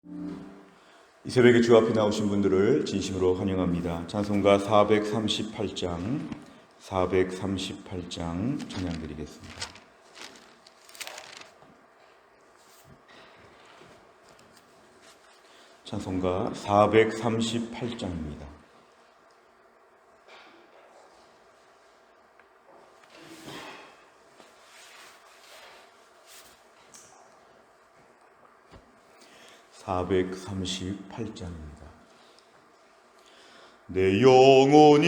이 새벽에 주 앞에 나오신 분들을 진심으로 환영합니다. 찬송가 438장 찬양 드리겠습니다. 찬송가 438장입니다. 내 영혼이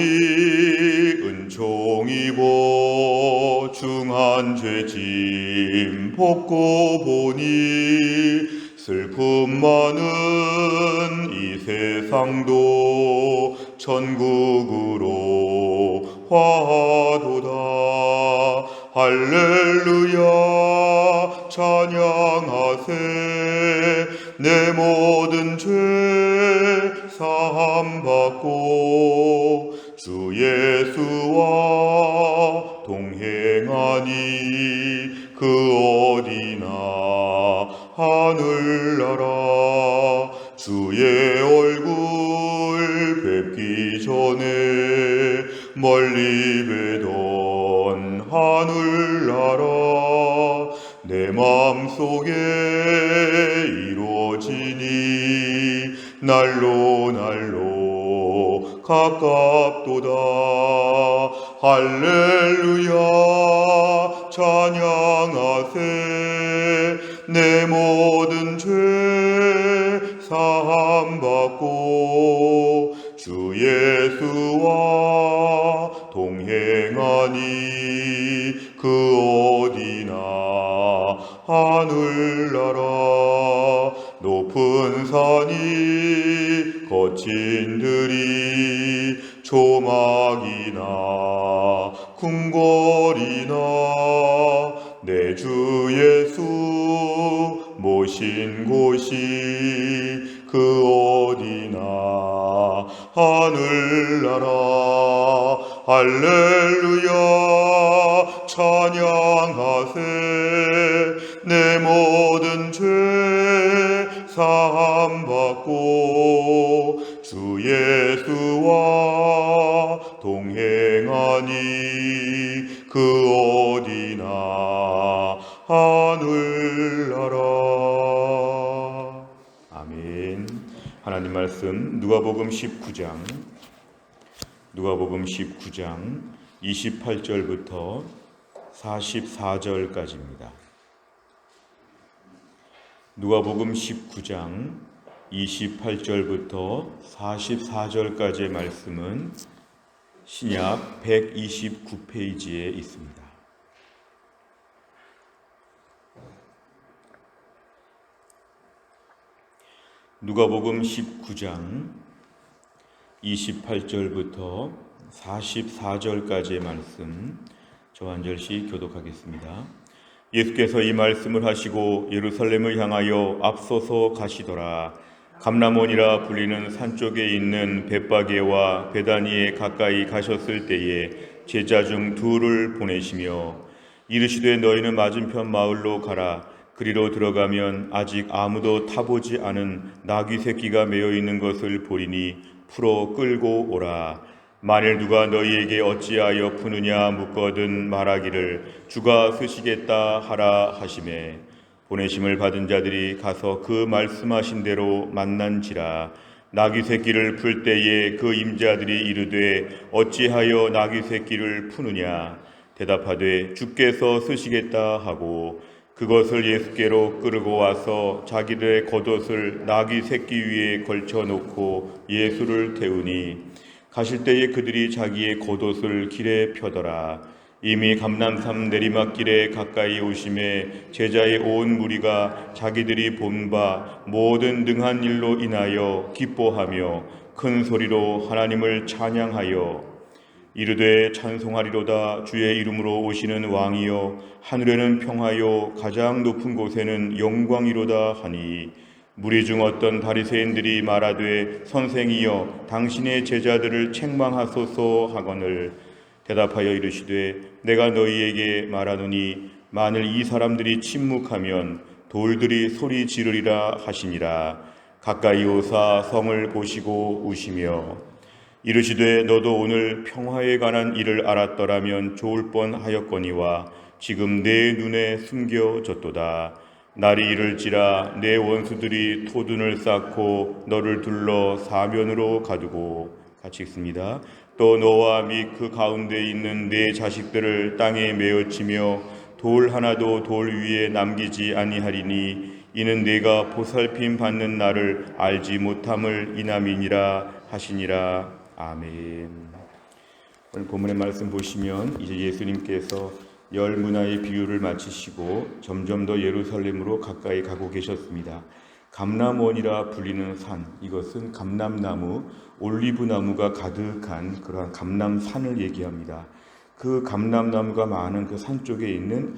은총 입어 중한 죄짐 벗고 보니 슬픔 많은 이 세상도 천국으로 화하도다. 할렐루야 찬양하세. 내 모든 죄 사함받고 주 예수와 동행하니 그 어디나 하늘나라. 주의 얼굴 뵙기 전에 멀리 뵈던 하늘나라. 내 맘속에 이루어지니 날로 가깝도다. 할렐루야 찬양하세. 내 모든 죄 사함받고 주 예수와 동행하니 그 어디나 하늘나라. 높은 산이 거친 들이 조막이나 궁궐이나 내 주 예수 모신 곳이 그 어디나 하늘나라. 할렐루야 찬양하세. 내 모든 죄 사함받고 주 예수와 동행하니 그 어디나 하늘나라. 아멘. 하나님 말씀 누가복음 19장 28절부터 44절까지입니다. 누가복음 19장 28절부터 44절까지의 말씀은 신약 129페이지에 있습니다. 누가복음 19장 28절부터 44절까지의 말씀 저 한 절씩 교독하겠습니다. 예수께서 이 말씀을 하시고 예루살렘을 향하여 앞서서 가시더라. 감람원이라 불리는 산 쪽에 있는 벳바게와 베다니에 가까이 가셨을 때에 제자 중 둘을 보내시며 이르시되 너희는 맞은편 마을로 가라. 그리로 들어가면 아직 아무도 타보지 않은 나귀 새끼가 매어 있는 것을 보리니 풀어 끌고 오라. 만일 누가 너희에게 어찌하여 푸느냐 묻거든 말하기를 주가 쓰시겠다 하라 하시매 보내심을 받은 자들이 가서 그 말씀하신 대로 만난지라. 나귀 새끼를 풀 때에 그 임자들이 이르되 어찌하여 나귀 새끼를 푸느냐 대답하되 주께서 쓰시겠다 하고 그것을 예수께로 끌고 와서 자기들의 겉옷을 나귀 새끼 위에 걸쳐 놓고 예수를 태우니 가실 때에 그들이 자기의 겉옷을 길에 펴더라. 이미 감람산 내리막길에 가까이 오심에 제자의 온 무리가 자기들이 본 바 모든 능한 일로 인하여 기뻐하며 큰 소리로 하나님을 찬양하여 이르되 찬송하리로다. 주의 이름으로 오시는 왕이여 하늘에는 평화요 가장 높은 곳에는 영광이로다 하니 무리 중 어떤 바리새인들이 말하되 선생이여 당신의 제자들을 책망하소서 하거늘 대답하여 이르시되 내가 너희에게 말하노니 만일 이 사람들이 침묵하면 돌들이 소리 지르리라 하시니라. 가까이 오사 성을 보시고 우시며 이르시되 너도 오늘 평화에 관한 일을 알았더라면 좋을 뻔하였거니와 지금 내 눈에 숨겨졌도다. 날이 이를지라 내 원수들이 토둔을 쌓고 너를 둘러 사면으로 가두고, 같이 읽습니다. 또 너와 및 그 가운데 있는 내 자식들을 땅에 메어치며 돌 하나도 돌 위에 남기지 아니하리니 이는 내가 보살핌 받는 날을 알지 못함을 인함이니라 하시니라. 아멘. 오늘 본문의 말씀 보시면 이제 예수님께서 열 문화의 비유를 마치시고 점점 더 예루살렘으로 가까이 가고 계셨습니다. 감람원이라 불리는 산, 이것은 감람나무, 올리브나무가 가득한 그러한 감람산을 얘기합니다. 그 감람나무가 많은 그 산 쪽에 있는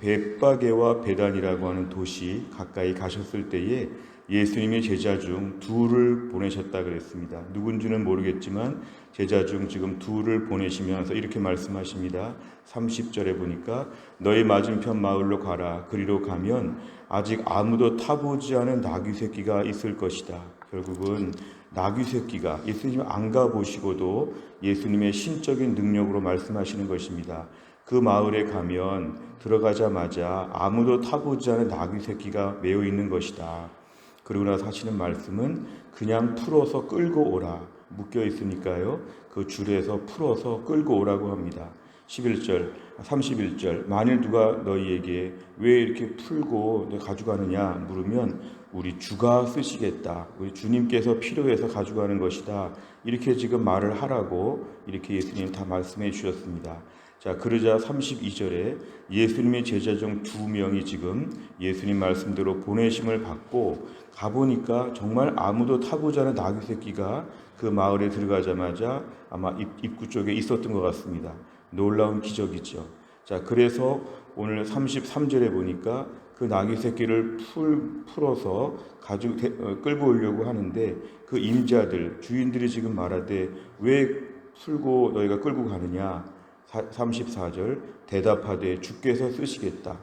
벳바게와 베단이라고 하는 도시 가까이 가셨을 때에 예수님의 제자 중 둘을 보내셨다 그랬습니다. 누군지는 모르겠지만 제자 중 지금 둘을 보내시면서 이렇게 말씀하십니다. 30절에 보니까 너희 맞은편 마을로 가라. 그리로 가면 아직 아무도 타보지 않은 나귀 새끼가 있을 것이다. 결국은 나귀 새끼가, 예수님 안 가보시고도 예수님의 신적인 능력으로 말씀하시는 것입니다. 그 마을에 가면 들어가자마자 아무도 타보지 않은 나귀 새끼가 메어 있는 것이다. 그리고 나서 하시는 말씀은 그냥 풀어서 끌고 오라. 묶여 있으니까요. 그 줄에서 풀어서 끌고 오라고 합니다. 31절 만일 누가 너희에게 왜 이렇게 풀고 가져가느냐 물으면 우리 주가 쓰시겠다. 우리 주님께서 필요해서 가져가는 것이다. 이렇게 지금 말을 하라고 이렇게 예수님 다 말씀해 주셨습니다. 자, 그러자 32절에 예수님의 제자 중 2명이 지금 예수님 말씀대로 보내심을 받고 가보니까 정말 아무도 타보지 않은 나귀 새끼가 그 마을에 들어가자마자 아마 입구 쪽에 있었던 것 같습니다. 놀라운 기적이죠. 자, 그래서 오늘 33절에 보니까 그 나귀 새끼를 풀어서 끌고 오려고 하는데 그 임자들, 주인들이 지금 말하되 왜 풀고 너희가 끌고 가느냐? 34절 대답하되 주께서 쓰시겠다.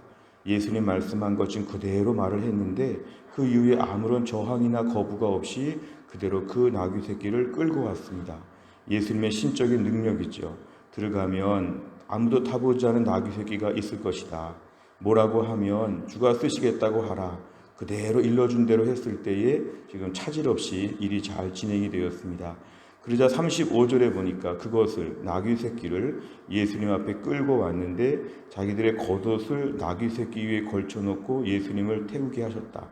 예수님 말씀한 것 지금 그대로 말을 했는데 그 이후에 아무런 저항이나 거부가 없이 그대로 그 나귀 새끼를 끌고 왔습니다. 예수님의 신적인 능력이죠. 들어가면 아무도 타보지 않은 나귀 새끼가 있을 것이다. 뭐라고 하면 주가 쓰시겠다고 하라. 그대로 일러준 대로 했을 때에 지금 차질 없이 일이 잘 진행이 되었습니다. 그러자 35절에 보니까 그것을 나귀 새끼를 예수님 앞에 끌고 왔는데 자기들의 겉옷을 나귀 새끼 위에 걸쳐놓고 예수님을 태우게 하셨다.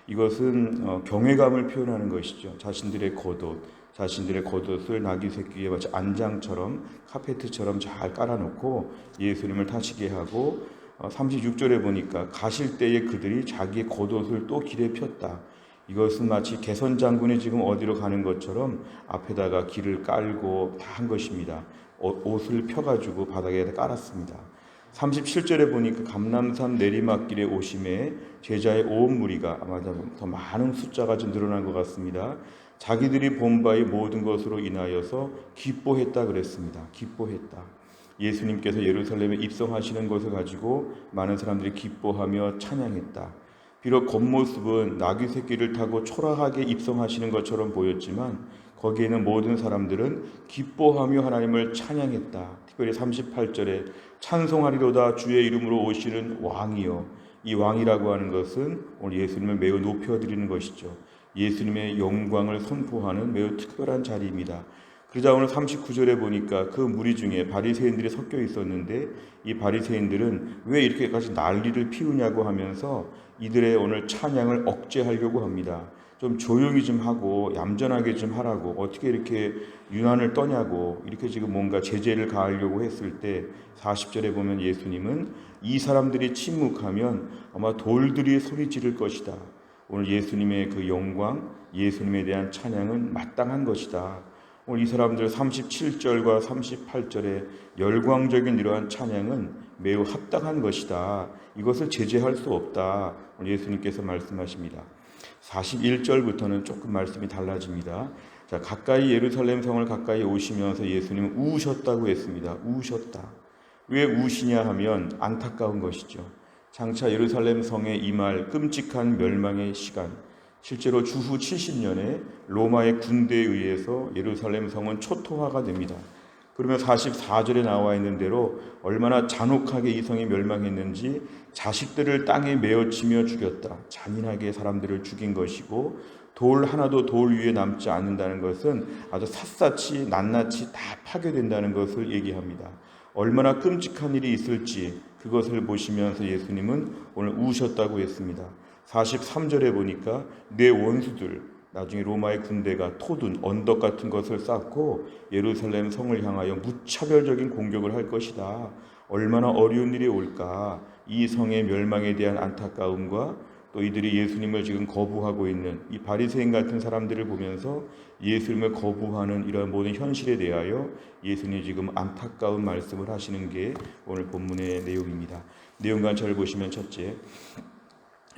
이것은 경외감을 표현하는 것이죠. 자신들의 겉옷을 나귀 새끼 위에 마치 안장처럼 카페트처럼 잘 깔아놓고 예수님을 타시게 하고 36절에 보니까 가실 때에 그들이 자기의 겉옷을 또 길에 폈다. 이것은 마치 개선 장군이 지금 어디로 가는 것처럼 앞에다가 길을 깔고 다 한 것입니다. 옷을 펴가지고 바닥에다 깔았습니다. 37절에 보니까 감람산 내리막길에 오심에 제자의 온 무리가 아마 더 많은 숫자가 좀 늘어난 것 같습니다. 자기들이 본 바의 모든 것으로 인하여서 기뻐했다 그랬습니다. 기뻐했다. 예수님께서 예루살렘에 입성하시는 것을 가지고 많은 사람들이 기뻐하며 찬양했다. 비록 겉모습은 나귀 새끼를 타고 초라하게 입성하시는 것처럼 보였지만 거기에는 모든 사람들은 기뻐하며 하나님을 찬양했다. 특별히 38절에 찬송하리로다 주의 이름으로 오시는 왕이요. 이 왕이라고 하는 것은 오늘 예수님을 매우 높여드리는 것이죠. 예수님의 영광을 선포하는 매우 특별한 자리입니다. 그러자 오늘 39절에 보니까 그 무리 중에 바리새인들이 섞여 있었는데 이 바리새인들은 왜 이렇게까지 난리를 피우냐고 하면서 이들의 오늘 찬양을 억제하려고 합니다. 좀 조용히 좀 하고 얌전하게 좀 하라고, 어떻게 이렇게 유난을 떠냐고 이렇게 지금 뭔가 제재를 가하려고 했을 때 40절에 보면 예수님은 이 사람들이 침묵하면 아마 돌들이 소리 지를 것이다. 오늘 예수님의 그 영광, 예수님에 대한 찬양은 마땅한 것이다. 오늘 이 사람들 37절과 38절의 열광적인 이러한 찬양은 매우 합당한 것이다. 이것을 제재할 수 없다. 오늘 예수님께서 말씀하십니다. 41절부터는 조금 말씀이 달라집니다. 자, 가까이 예루살렘 성을 가까이 오시면서 예수님은 우셨다고 했습니다. 우셨다. 왜 우시냐 하면 안타까운 것이죠. 장차 예루살렘 성에 임할 끔찍한 멸망의 시간, 실제로 주후 70년에 로마의 군대에 의해서 예루살렘 성은 초토화가 됩니다. 그러면 44절에 나와 있는 대로 얼마나 잔혹하게 이 성이 멸망했는지 자식들을 땅에 메어치며 죽였다. 잔인하게 사람들을 죽인 것이고 돌 하나도 돌 위에 남지 않는다는 것은 아주 샅샅이 낱낱이 다 파괴된다는 것을 얘기합니다. 얼마나 끔찍한 일이 있을지 그것을 보시면서 예수님은 오늘 우셨다고 했습니다. 43절에 보니까 내 원수들, 나중에 로마의 군대가 토둔 언덕 같은 것을 쌓고 예루살렘 성을 향하여 무차별적인 공격을 할 것이다. 얼마나 어려운 일이 올까. 이 성의 멸망에 대한 안타까움과 또 이들이 예수님을 지금 거부하고 있는 이 바리새인 같은 사람들을 보면서 예수님을 거부하는 이런 모든 현실에 대하여 예수님이 지금 안타까운 말씀을 하시는 게 오늘 본문의 내용입니다. 내용과 잘 보시면 첫째,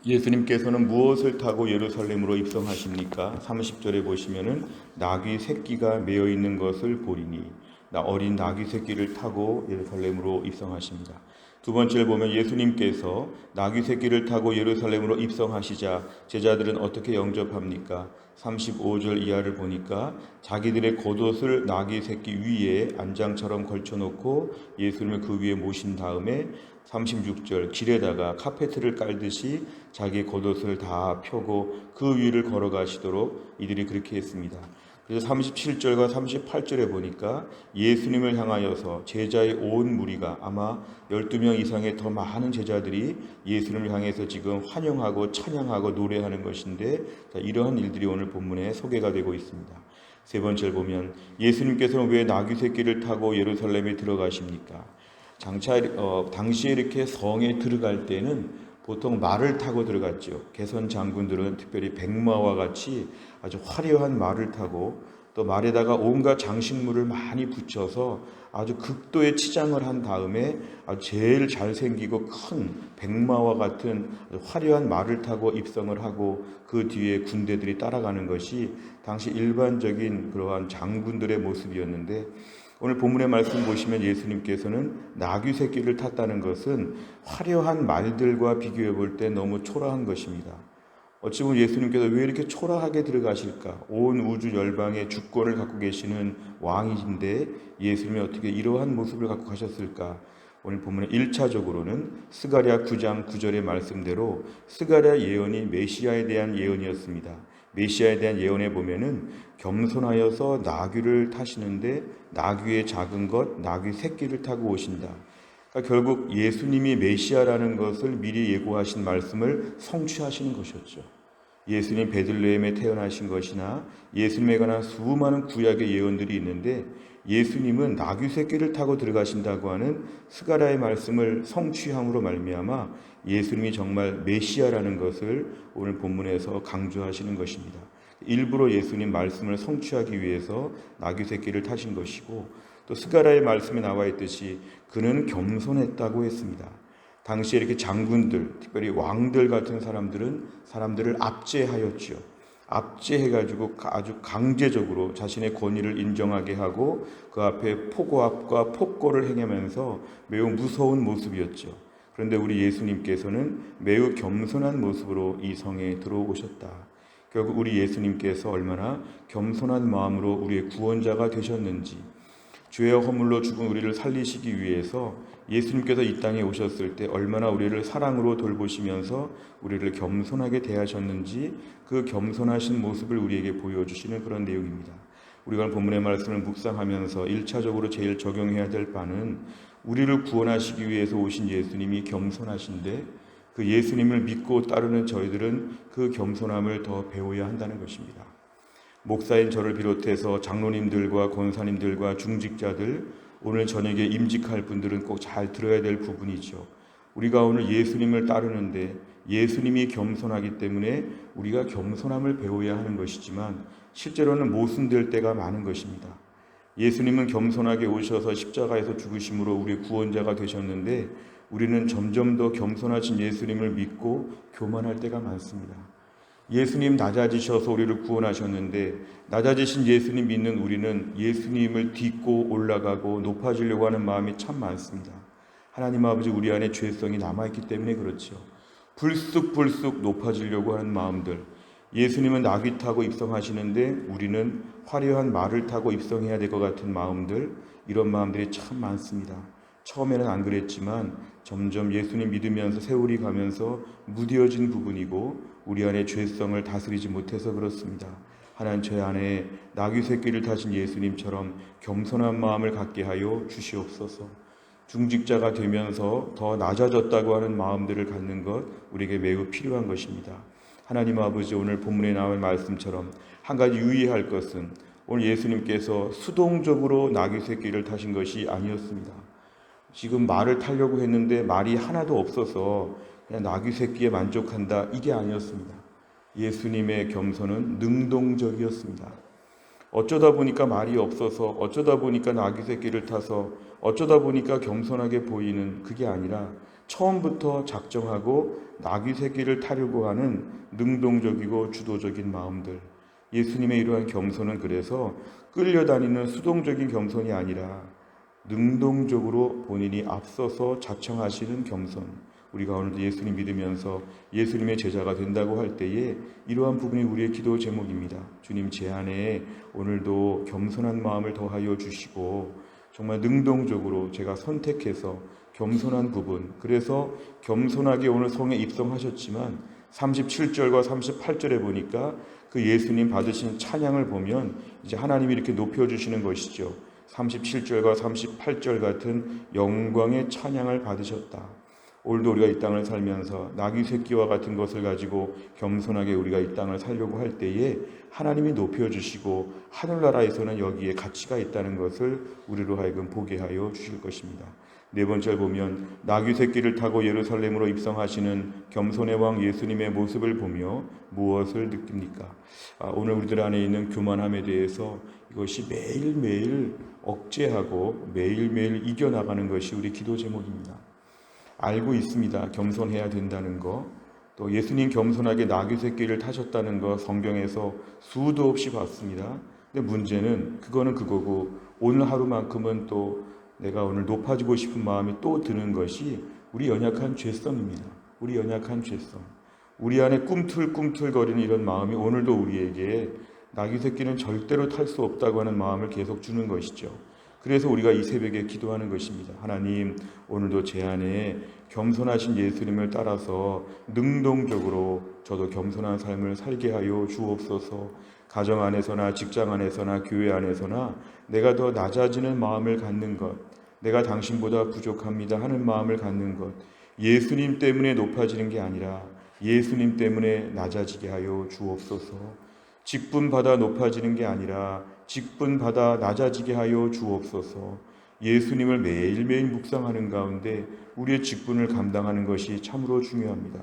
예수님께서는 무엇을 타고 예루살렘으로 입성하십니까? 30절에 보시면은 나귀 새끼가 메어 있는 것을 보리니, 어린 나귀 새끼를 타고 예루살렘으로 입성하십니다. 두 번째를 보면 예수님께서 나귀 새끼를 타고 예루살렘으로 입성하시자 제자들은 어떻게 영접합니까? 35절 이하를 보니까 자기들의 겉옷을 나귀 새끼 위에 안장처럼 걸쳐놓고 예수님을 그 위에 모신 다음에 36절 길에다가 카페트를 깔듯이 자기 겉옷을 다 펴고 그 위를 걸어가시도록 이들이 그렇게 했습니다. 그래서 37절과 38절에 보니까 예수님을 향하여서 제자의 온 무리가 아마 12명 이상의 더 많은 제자들이 예수님을 향해서 지금 환영하고 찬양하고 노래하는 것인데, 이러한 일들이 오늘 본문에 소개가 되고 있습니다. 세 번째를 보면 예수님께서는 왜 나귀 새끼를 타고 예루살렘에 들어가십니까? 당시에 이렇게 성에 들어갈 때는 보통 말을 타고 들어갔죠. 개선 장군들은 특별히 백마와 같이 아주 화려한 말을 타고 또 말에다가 온갖 장식물을 많이 붙여서 아주 극도의 치장을 한 다음에 아주 제일 잘생기고 큰 백마와 같은 화려한 말을 타고 입성을 하고 그 뒤에 군대들이 따라가는 것이 당시 일반적인 그러한 장군들의 모습이었는데, 오늘 본문의 말씀 보시면 예수님께서는 나귀 새끼를 탔다는 것은 화려한 말들과 비교해 볼 때 너무 초라한 것입니다. 어찌 보면 예수님께서 왜 이렇게 초라하게 들어가실까? 온 우주 열방의 주권을 갖고 계시는 왕이신데 예수님이 어떻게 이러한 모습을 갖고 가셨을까? 오늘 본문의 1차적으로는 스가랴 9장 9절의 말씀대로 스가랴 예언이 메시아에 대한 예언이었습니다. 메시아에 대한 예언에 보면은 겸손하여서 나귀를 타시는데 나귀의 작은 것, 나귀 새끼를 타고 오신다. 그러니까 결국 예수님이 메시아라는 것을 미리 예고하신 말씀을 성취하시는 것이었죠. 예수님 베들레헴에 태어나신 것이나 예수님에 관한 수많은 구약의 예언들이 있는데 예수님은 나귀 새끼를 타고 들어가신다고 하는 스가랴의 말씀을 성취함으로 말미암아 예수님이 정말 메시아라는 것을 오늘 본문에서 강조하시는 것입니다. 일부러 예수님 말씀을 성취하기 위해서 나귀 새끼를 타신 것이고, 또 스가랴의 말씀에 나와 있듯이 그는 겸손했다고 했습니다. 당시에 이렇게 장군들, 특별히 왕들 같은 사람들은 사람들을 압제하였지요. 압제해가지고 아주 강제적으로 자신의 권위를 인정하게 하고 그 앞에 포고압과 폭거를 행하면서 매우 무서운 모습이었죠. 그런데 우리 예수님께서는 매우 겸손한 모습으로 이 성에 들어오셨다. 결국 우리 예수님께서 얼마나 겸손한 마음으로 우리의 구원자가 되셨는지, 죄의 허물로 죽은 우리를 살리시기 위해서 예수님께서 이 땅에 오셨을 때 얼마나 우리를 사랑으로 돌보시면서 우리를 겸손하게 대하셨는지 그 겸손하신 모습을 우리에게 보여주시는 그런 내용입니다. 우리가 본문의 말씀을 묵상하면서 1차적으로 제일 적용해야 될 바는 우리를 구원하시기 위해서 오신 예수님이 겸손하신데 그 예수님을 믿고 따르는 저희들은 그 겸손함을 더 배워야 한다는 것입니다. 목사인 저를 비롯해서 장로님들과 권사님들과 중직자들, 오늘 저녁에 임직할 분들은 꼭 잘 들어야 될 부분이죠. 우리가 오늘 예수님을 따르는데 예수님이 겸손하기 때문에 우리가 겸손함을 배워야 하는 것이지만 실제로는 모순될 때가 많은 것입니다. 예수님은 겸손하게 오셔서 십자가에서 죽으심으로 우리의 구원자가 되셨는데 우리는 점점 더 겸손하신 예수님을 믿고 교만할 때가 많습니다. 예수님 낮아지셔서 우리를 구원하셨는데 낮아지신 예수님 믿는 우리는 예수님을 딛고 올라가고 높아지려고 하는 마음이 참 많습니다. 하나님 아버지, 우리 안에 죄성이 남아있기 때문에 그렇죠. 불쑥불쑥 높아지려고 하는 마음들, 예수님은 나귀 타고 입성하시는데 우리는 화려한 말을 타고 입성해야 될 것 같은 마음들, 이런 마음들이 참 많습니다. 처음에는 안 그랬지만 점점 예수님 믿으면서 세월이 가면서 무뎌진 부분이고 우리 안에 죄성을 다스리지 못해서 그렇습니다. 하나님, 저희 안에 나귀 새끼를 타신 예수님처럼 겸손한 마음을 갖게 하여 주시옵소서. 중직자가 되면서 더 낮아졌다고 하는 마음들을 갖는 것, 우리에게 매우 필요한 것입니다. 하나님 아버지, 오늘 본문에 나온 말씀처럼 한 가지 유의할 것은 오늘 예수님께서 수동적으로 나귀 새끼를 타신 것이 아니었습니다. 지금 말을 타려고 했는데 말이 하나도 없어서 그냥 나귀 새끼에 만족한다, 이게 아니었습니다. 예수님의 겸손은 능동적이었습니다. 어쩌다 보니까 말이 없어서, 어쩌다 보니까 나귀 새끼를 타서, 어쩌다 보니까 겸손하게 보이는, 그게 아니라 처음부터 작정하고 나귀 새끼를 타려고 하는 능동적이고 주도적인 마음들. 예수님의 이러한 겸손은 그래서 끌려다니는 수동적인 겸손이 아니라 능동적으로 본인이 앞서서 자청하시는 겸손. 우리가 오늘도 예수님 믿으면서 예수님의 제자가 된다고 할 때에 이러한 부분이 우리의 기도 제목입니다. 주님, 제 안에 오늘도 겸손한 마음을 더하여 주시고 정말 능동적으로 제가 선택해서 겸손한 부분, 그래서 겸손하게 오늘 성에 입성하셨지만 37절과 38절에 보니까 그 예수님 받으신 찬양을 보면 이제 하나님이 이렇게 높여주시는 것이죠. 37절과 38절 같은 영광의 찬양을 받으셨다. 오늘도 우리가 이 땅을 살면서 나귀 새끼와 같은 것을 가지고 겸손하게 우리가 이 땅을 살려고 할 때에 하나님이 높여주시고 하늘나라에서는 여기에 가치가 있다는 것을 우리로 하여금 보게 하여 주실 것입니다. 네 번째를 보면 나귀 새끼를 타고 예루살렘으로 입성하시는 겸손의 왕 예수님의 모습을 보며 무엇을 느낍니까? 오늘 우리들 안에 있는 교만함에 대해서 이것이 매일매일 억제하고 매일매일 이겨나가는 것이 우리 기도 제목입니다. 알고 있습니다. 겸손해야 된다는 거. 또 예수님 겸손하게 나귀 새끼를 타셨다는 거 성경에서 수도 없이 봤습니다. 근데 문제는 그거는 그거고 오늘 하루만큼은 또 내가 오늘 높아지고 싶은 마음이 또 드는 것이 우리 연약한 죄성입니다. 우리 연약한 죄성. 우리 안에 꿈틀꿈틀거리는 이런 마음이 오늘도 우리에게 나귀 새끼는 절대로 탈 수 없다고 하는 마음을 계속 주는 것이죠. 그래서 우리가 이 새벽에 기도하는 것입니다. 하나님, 오늘도 제 안에 겸손하신 예수님을 따라서 능동적으로 저도 겸손한 삶을 살게 하여 주옵소서. 가정 안에서나 직장 안에서나 교회 안에서나 내가 더 낮아지는 마음을 갖는 것, 내가 당신보다 부족합니다 하는 마음을 갖는 것, 예수님 때문에 높아지는 게 아니라 예수님 때문에 낮아지게 하여 주옵소서. 직분받아 높아지는 게 아니라 직분받아 낮아지게 하여 주옵소서. 예수님을 매일매일 묵상하는 가운데 우리의 직분을 감당하는 것이 참으로 중요합니다.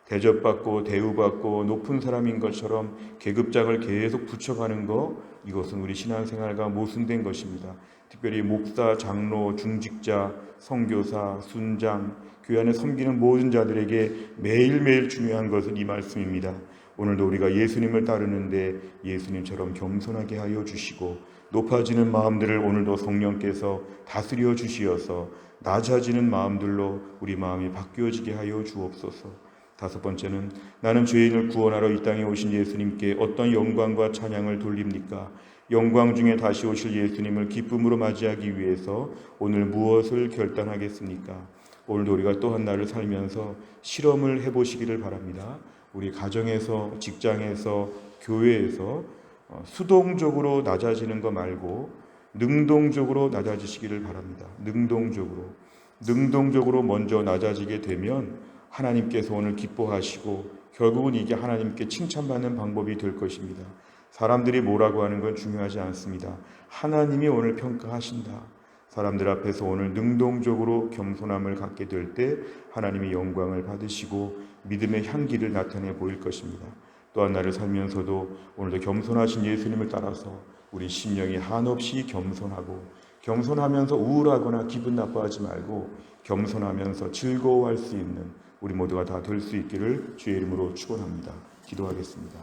대접받고 대우받고 높은 사람인 것처럼 계급장을 계속 붙여가는 것, 이것은 우리 신앙생활과 모순된 것입니다. 특별히 목사, 장로, 중직자, 선교사, 순장, 교회 안에 섬기는 모든 자들에게 매일매일 중요한 것은 이 말씀입니다. 오늘도 우리가 예수님을 따르는데 예수님처럼 겸손하게 하여 주시고 높아지는 마음들을 오늘도 성령께서 다스려 주시어서 낮아지는 마음들로 우리 마음이 바뀌어지게 하여 주옵소서. 다섯 번째는 나는 죄인을 구원하러 이 땅에 오신 예수님께 어떤 영광과 찬양을 돌립니까? 영광 중에 다시 오실 예수님을 기쁨으로 맞이하기 위해서 오늘 무엇을 결단하겠습니까? 오늘도 우리가 또 한 날을 살면서 실험을 해보시기를 바랍니다. 우리 가정에서, 직장에서, 교회에서 수동적으로 낮아지는 거 말고 능동적으로 낮아지시기를 바랍니다. 능동적으로 먼저 낮아지게 되면 하나님께서 오늘 기뻐하시고 결국은 이게 하나님께 칭찬받는 방법이 될 것입니다. 사람들이 뭐라고 하는 건 중요하지 않습니다. 하나님이 오늘 평가하신다. 사람들 앞에서 오늘 능동적으로 겸손함을 갖게 될 때 하나님이 영광을 받으시고 믿음의 향기를 나타내 보일 것입니다. 또 한 날을 살면서도 오늘도 겸손하신 예수님을 따라서 우리 심령이 한없이 겸손하면서 우울하거나 기분 나빠하지 말고 겸손하면서 즐거워할 수 있는 우리 모두가 다 될 수 있기를 주의 이름으로 축원합니다. 기도하겠습니다.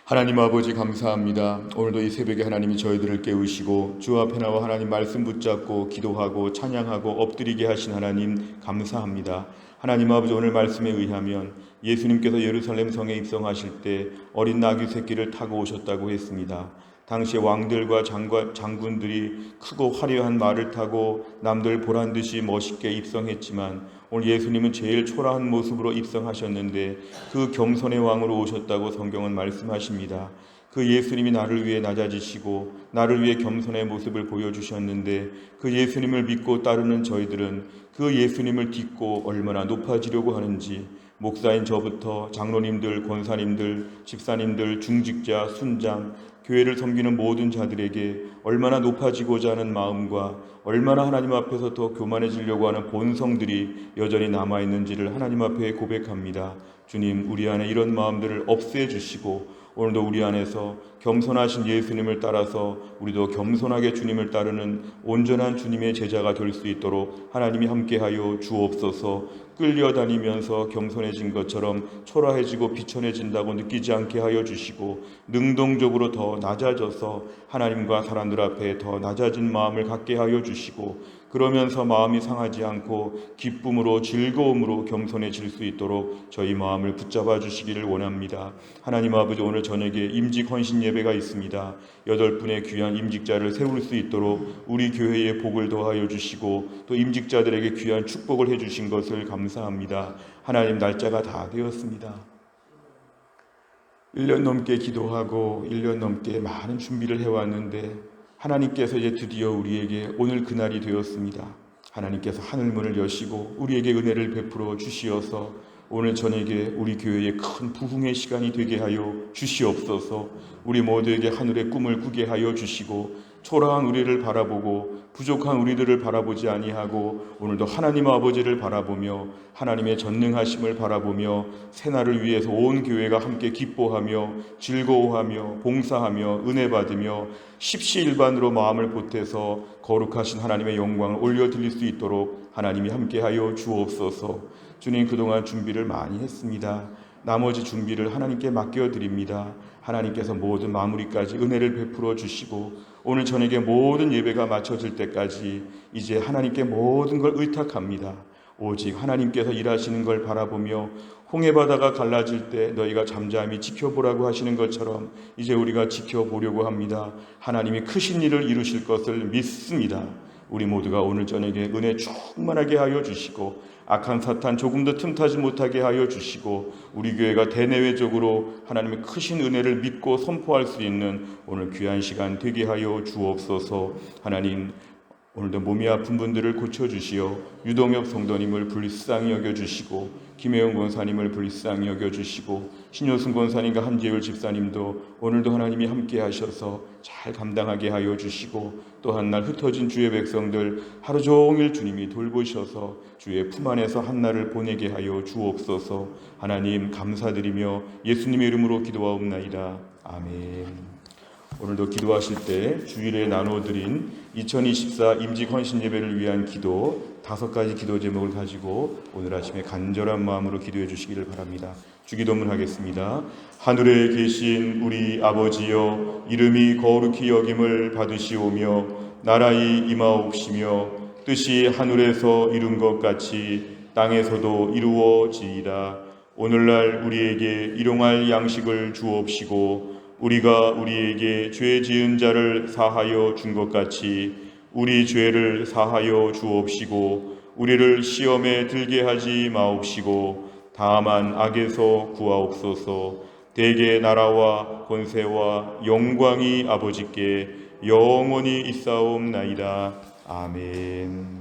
하나님 아버지, 감사합니다. 오늘도 이 새벽에 하나님이 저희들을 깨우시고 주 앞에 나와 하나님 말씀 붙잡고 기도하고 찬양하고 엎드리게 하신 하나님 감사합니다. 하나님 아버지, 오늘 말씀에 의하면 예수님께서 예루살렘 성에 입성하실 때 어린 나귀 새끼를 타고 오셨다고 했습니다. 당시 왕들과 장군들이 크고 화려한 말을 타고 남들 보란 듯이 멋있게 입성했지만 오늘 예수님은 제일 초라한 모습으로 입성하셨는데 그 겸손의 왕으로 오셨다고 성경은 말씀하십니다. 그 예수님이 나를 위해 낮아지시고 나를 위해 겸손의 모습을 보여주셨는데 그 예수님을 믿고 따르는 저희들은 그 예수님을 딛고 얼마나 높아지려고 하는지 목사인 저부터 장로님들, 권사님들, 집사님들, 중직자, 순장, 교회를 섬기는 모든 자들에게 얼마나 높아지고자 하는 마음과 얼마나 하나님 앞에서 더 교만해지려고 하는 본성들이 여전히 남아있는지를 하나님 앞에 고백합니다. 주님, 우리 안에 이런 마음들을 없애주시고 오늘도 우리 안에서 겸손하신 예수님을 따라서 우리도 겸손하게 주님을 따르는 온전한 주님의 제자가 될 수 있도록 하나님이 함께하여 주옵소서. 끌려다니면서 겸손해진 것처럼 초라해지고 비천해진다고 느끼지 않게 하여 주시고 능동적으로 더 낮아져서 하나님과 사람들 앞에 더 낮아진 마음을 갖게 하여 주시고 그러면서 마음이 상하지 않고 기쁨으로 즐거움으로 겸손해질 수 있도록 저희 마음을 붙잡아 주시기를 원합니다. 하나님 아버지, 오늘 저녁에 임직 헌신 예배가 있습니다. 8분의 귀한 임직자를 세울 수 있도록 우리 교회에 복을 더하여 주시고 또 임직자들에게 귀한 축복을 해주신 것을 감사합니다. 하나님, 날짜가 다 되었습니다. 1년 넘게 기도하고 1년 넘게 많은 준비를 해왔는데 하나님께서 이제 드디어 우리에게 오늘 그날이 되었습니다. 하나님께서 하늘문을 여시고 우리에게 은혜를 베풀어 주시어서 오늘 저녁에 우리 교회에 큰 부흥의 시간이 되게 하여 주시옵소서. 우리 모두에게 하늘의 꿈을 꾸게 하여 주시고 초라한 우리를 바라보고 부족한 우리들을 바라보지 아니하고 오늘도 하나님 아버지를 바라보며 하나님의 전능하심을 바라보며 새날을 위해서 온 교회가 함께 기뻐하며 즐거워하며 봉사하며 은혜 받으며 십시일반으로 마음을 보태서 거룩하신 하나님의 영광을 올려드릴 수 있도록 하나님이 함께하여 주옵소서. 주님, 그동안 준비를 많이 했습니다. 나머지 준비를 하나님께 맡겨드립니다. 하나님께서 모든 마무리까지 은혜를 베풀어 주시고 오늘 저녁에 모든 예배가 마쳐질 때까지 이제 하나님께 모든 걸 의탁합니다. 오직 하나님께서 일하시는 걸 바라보며 홍해바다가 갈라질 때 너희가 잠잠히 지켜보라고 하시는 것처럼 이제 우리가 지켜보려고 합니다. 하나님이 크신 일을 이루실 것을 믿습니다. 우리 모두가 오늘 저녁에 은혜 충만하게 하여 주시고 악한 사탄 조금 더 틈타지 못하게 하여 주시고 우리 교회가 대내외적으로 하나님의 크신 은혜를 믿고 선포할 수 있는 오늘 귀한 시간 되게 하여 주옵소서. 하나님, 오늘도 몸이 아픈 분들을 고쳐주시어 유동엽 성도님을 불쌍히 여겨주시고 김혜영 권사님을 불쌍히 여겨주시고 신효승 권사님과 한재율 집사님도 오늘도 하나님이 함께 하셔서 잘 감당하게 하여 주시고 또 한날 흩어진 주의 백성들 하루 종일 주님이 돌보셔서 주의 품 안에서 한날을 보내게 하여 주옵소서. 하나님, 감사드리며 예수님의 이름으로 기도하옵나이다. 아멘. 오늘도 기도하실 때 주일에 나눠드린 2024 임직 헌신 예배를 위한 기도 5가지 기도 제목을 가지고 오늘 아침에 간절한 마음으로 기도해 주시기를 바랍니다. 주기도문 하겠습니다. 하늘에 계신 우리 아버지여, 이름이 거룩히 여김을 받으시오며 나라의 임하옵시며 뜻이 하늘에서 이룬 것 같이 땅에서도 이루어지이다. 오늘날 우리에게 일용할 양식을 주옵시고 우리가 우리에게 죄 지은 자를 사하여 준 것 같이 우리 죄를 사하여 주옵시고 우리를 시험에 들게 하지 마옵시고 다만 악에서 구하옵소서. 대개 나라와 권세와 영광이 아버지께 영원히 있사옵나이다. 아멘.